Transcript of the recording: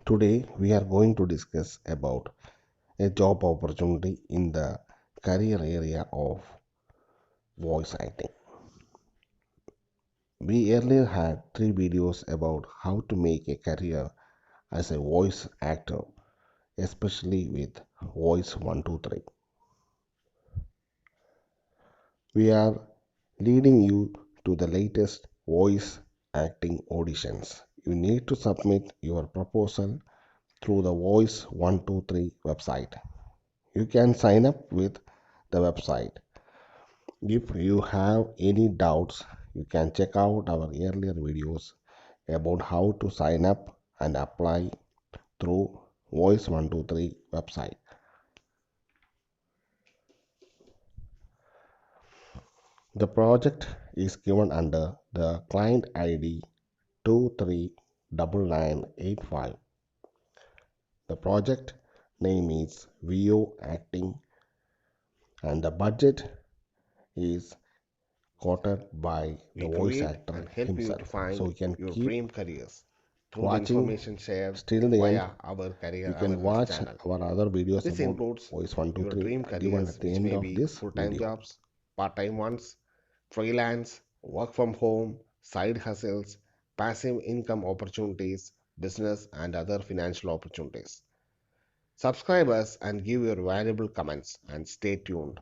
Today we are going to discuss about a job opportunity in the career area of voice acting. We earlier had three videos about how to make a career as a voice actor, especially with Voice123. We are leading you to the latest voice acting auditions. You need to submit your proposal through the Voice123 website. You can sign up with the website. If you have any doubts, you can check out our earlier videos about how to sign up and apply through Voice123 website. The project is given under the client ID 239985. The project name is VO Acting and the budget is quoted by the We voice create actor and help you to himself. So find you can your keep dream careers through the watching information shared till the end. via our career You can awareness watch channel. our other videos This about includes Voice your 123 dream given at careers, the which end may of be this full time video. jobs, part time ones, freelance, work from home, side hustles, passive income opportunities, business, and other financial opportunities. Subscribe us and give your valuable comments and stay tuned.